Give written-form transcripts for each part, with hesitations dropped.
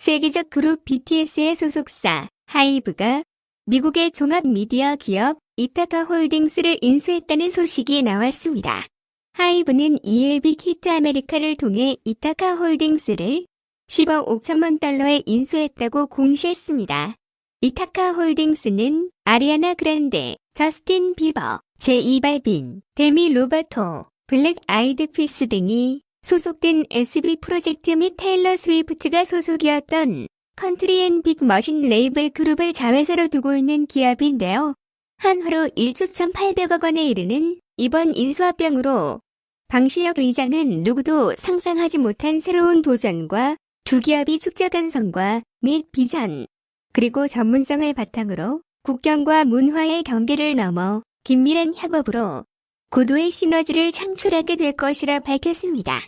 세계적 그룹 BTS의 소속사 하이브가 미국의 종합 미디어 기업 이타카 홀딩스를 인수했다는 소식이 나왔습니다. 하이브는 EL 빅히트 아메리카를 통해 이타카 홀딩스를 10억 5천만 달러에 인수했다고 공시했습니다. 이타카 홀딩스는 아리아나 그란데, 저스틴 비버, 제2발빈, 데미 로버토, 블랙 아이드 피스 등이 소속된 SB 프로젝트 및 테일러 스위프트가 소속이었던 컨트리 앤 빅 머신 레이블 그룹을 자회사로 두고 있는 기업인데요. 한화로 1조 1,800억 원에 이르는 이번 인수합병으로 방시혁 의장은 누구도 상상하지 못한 새로운 도전과 두 기업이 축적한 성과 및 비전, 그리고 전문성을 바탕으로 국경과 문화의 경계를 넘어 긴밀한 협업으로 고도의 시너지를 창출하게 될 것이라 밝혔습니다.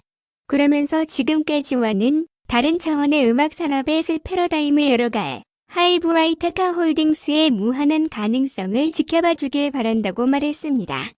그러면서 지금까지와는 다른 차원의 음악 산업의 새 패러다임을 열어갈 하이브와 이타카 홀딩스의 무한한 가능성을 지켜봐 주길 바란다고 말했습니다.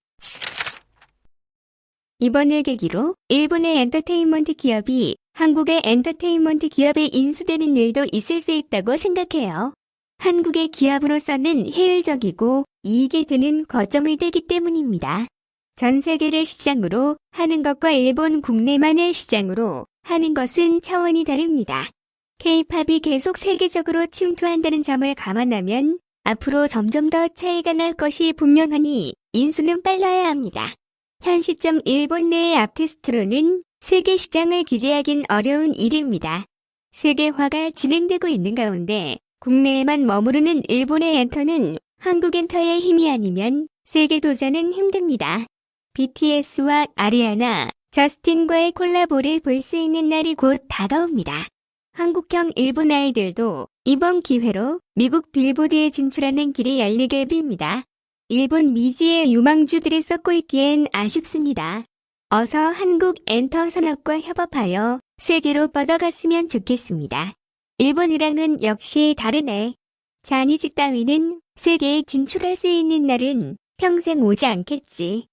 이번을 계기로 일본의 엔터테인먼트 기업이 한국의 엔터테인먼트 기업에 인수되는 일도 있을 수 있다고 생각해요. 한국의 기업으로서는 효율적이고 이익이 드는 거점이 되기 때문입니다. 전 세계를 시장으로 하는 것과 일본 국내만을 시장으로 하는 것은 차원이 다릅니다. K-팝이 계속 세계적으로 침투한다는 점을 감안하면 앞으로 점점 더 차이가 날 것이 분명하니 인수는 빨라야 합니다. 현 시점 일본 내의 아티스트로는 세계 시장을 기대하긴 어려운 일입니다. 세계화가 진행되고 있는 가운데 국내에만 머무르는 일본의 엔터는 한국 엔터의 힘이 아니면 세계 도전은 힘듭니다. BTS와 아리아나, 저스틴과의 콜라보를 볼 수 있는 날이 곧 다가옵니다. 한국형 일본 아이들도 이번 기회로 미국 빌보드에 진출하는 길이 열리길 빕니다. 일본 미지의 유망주들이 썩고 있기엔 아쉽습니다. 어서 한국 엔터 산업과 협업하여 세계로 뻗어갔으면 좋겠습니다. 일본이랑은 역시 다르네. 잔이직 따위는 세계에 진출할 수 있는 날은 평생 오지 않겠지.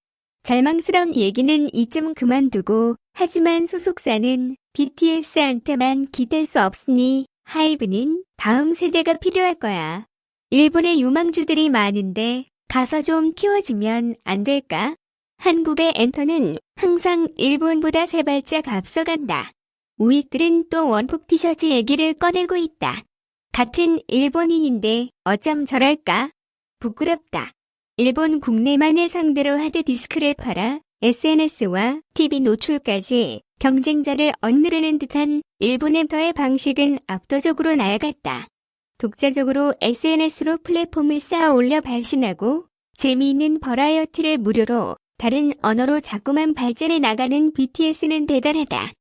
절망스러운 얘기는 이쯤 그만두고 하지만 소속사는 BTS한테만 기댈 수 없으니 하이브는 다음 세대가 필요할 거야. 일본에 유망주들이 많은데 가서 좀 키워주면 안 될까? 한국의 엔터는 항상 일본보다 세 발짝 앞서간다. 우익들은 또 원폭 티셔츠 얘기를 꺼내고 있다. 같은 일본인인데 어쩜 저럴까? 부끄럽다. 일본 국내만을 상대로 하드디스크를 팔아 SNS와 TV 노출까지 경쟁자를 억누르는 듯한 일본 엔터의 방식은 압도적으로 낡았다. 독자적으로 SNS로 플랫폼을 쌓아 올려 발신하고 재미있는 버라이어티를 무료로 다른 언어로 자꾸만 발전해 나가는 BTS는 대단하다.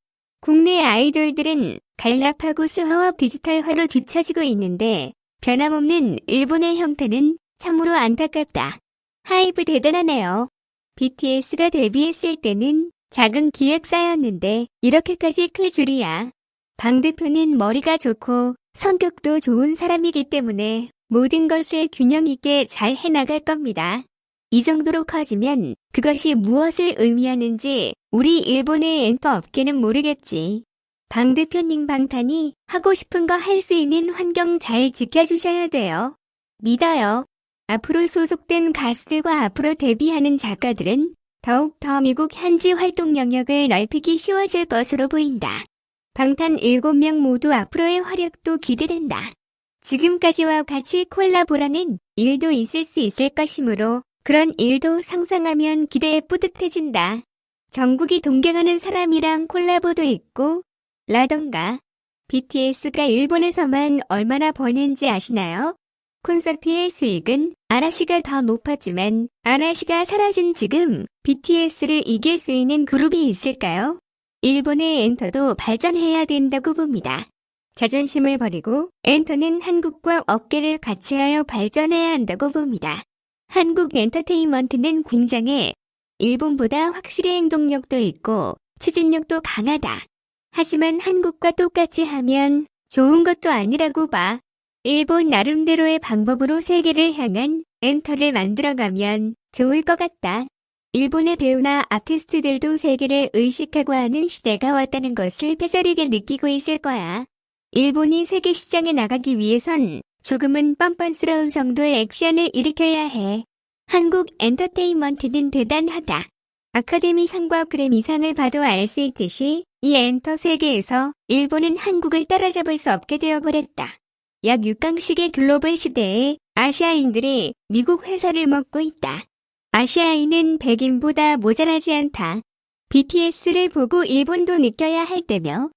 국내 아이돌들은 갈라파고 수화와 디지털화로 뒤처지고 있는데 변함없는 일본의 형태는 참으로 안타깝다. 하이브 대단하네요. BTS가 데뷔했을 때는 작은 기획사였는데 이렇게까지 클 줄이야. 방 대표는 머리가 좋고 성격도 좋은 사람이기 때문에 모든 것을 균형 있게 잘 해나갈 겁니다. 이 정도로 커지면 그것이 무엇을 의미하는지 우리 일본의 엔터 업계는 모르겠지. 방 대표님 방탄이 하고 싶은 거 할 수 있는 환경 잘 지켜주셔야 돼요. 믿어요. 앞으로 소속된 가수들과 앞으로 데뷔하는 작가들은 더욱 더 미국 현지 활동 영역을 넓히기 쉬워질 것으로 보인다. 방탄 7명 모두 앞으로의 활약도 기대된다. 지금까지와 같이 콜라보라는 일도 있을 수 있을 것이므로 그런 일도 상상하면 기대에 뿌듯해진다. 전국이 동경하는 사람이랑 콜라보도 있고 라던가. BTS가 일본에서만 얼마나 버는지 아시나요? 콘서트의 수익은 아라시가 더 높았지만 아라시가 사라진 지금 BTS를 이길 수 있는 그룹이 있을까요? 일본의 엔터도 발전해야 된다고 봅니다. 자존심을 버리고 엔터는 한국과 어깨를 같이하여 발전해야 한다고 봅니다. 한국 엔터테인먼트는 굉장해. 일본보다 확실히 행동력도 있고 추진력도 강하다. 하지만 한국과 똑같이 하면 좋은 것도 아니라고 봐. 일본 나름대로의 방법으로 세계를 향한 엔터를 만들어가면 좋을 것 같다. 일본의 배우나 아티스트들도 세계를 의식하고 하는 시대가 왔다는 것을 뼈저리게 느끼고 있을 거야. 일본이 세계 시장에 나가기 위해선 조금은 뻔뻔스러운 정도의 액션을 일으켜야 해. 한국 엔터테인먼트는 대단하다. 아카데미 상과 그래미상을 봐도 알 수 있듯이 이 엔터 세계에서 일본은 한국을 따라잡을 수 없게 되어버렸다. 약 6강식의 글로벌 시대에 아시아인들이 미국 회사를 먹고 있다. 아시아인은 백인보다 모자라지 않다. BTS를 보고 일본도 느껴야 할 때며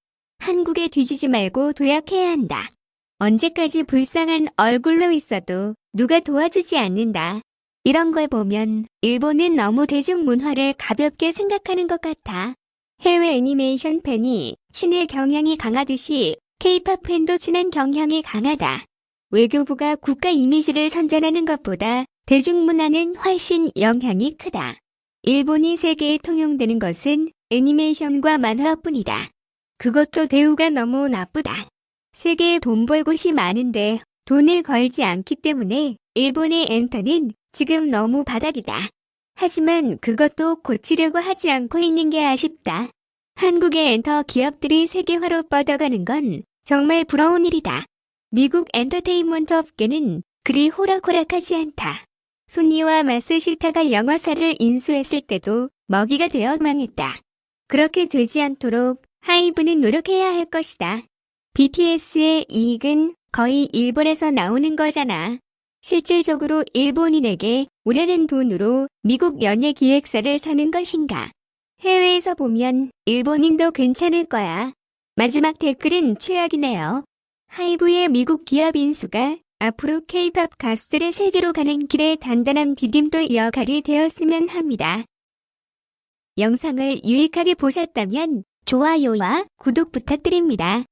한국에 뒤지지 말고 도약해야 한다. 언제까지 불쌍한 얼굴로 있어도 누가 도와주지 않는다. 이런 걸 보면 일본은 너무 대중문화를 가볍게 생각하는 것 같아. 해외 애니메이션 팬이 친일 경향이 강하듯이 K-POP 팬도 친한 경향이 강하다. 외교부가 국가 이미지를 선전하는 것보다 대중문화는 훨씬 영향이 크다. 일본이 세계에 통용되는 것은 애니메이션과 만화뿐이다. 그것도 대우가 너무 나쁘다. 세계에 돈 벌 곳이 많은데 돈을 걸지 않기 때문에 일본의 엔터는 지금 너무 바닥이다. 하지만 그것도 고치려고 하지 않고 있는 게 아쉽다. 한국의 엔터 기업들이 세계화로 뻗어가는 건 정말 부러운 일이다. 미국 엔터테인먼트 업계는 그리 호락호락하지 않다. 소니와 마스시타가 영화사를 인수했을 때도 먹이가 되어 망했다. 그렇게 되지 않도록 하이브는 노력해야 할 것이다. BTS의 이익은 거의 일본에서 나오는 거잖아. 실질적으로 일본인에게 오라는 돈으로 미국 연예기획사를 사는 것인가? 해외에서 보면 일본인도 괜찮을 거야. 마지막 댓글은 최악이네요. 하이브의 미국 기업 인수가 앞으로 K-POP 가수들의 세계로 가는 길에 단단한 디딤돌 역할이 되었으면 합니다. 영상을 유익하게 보셨다면 좋아요와 구독 부탁드립니다.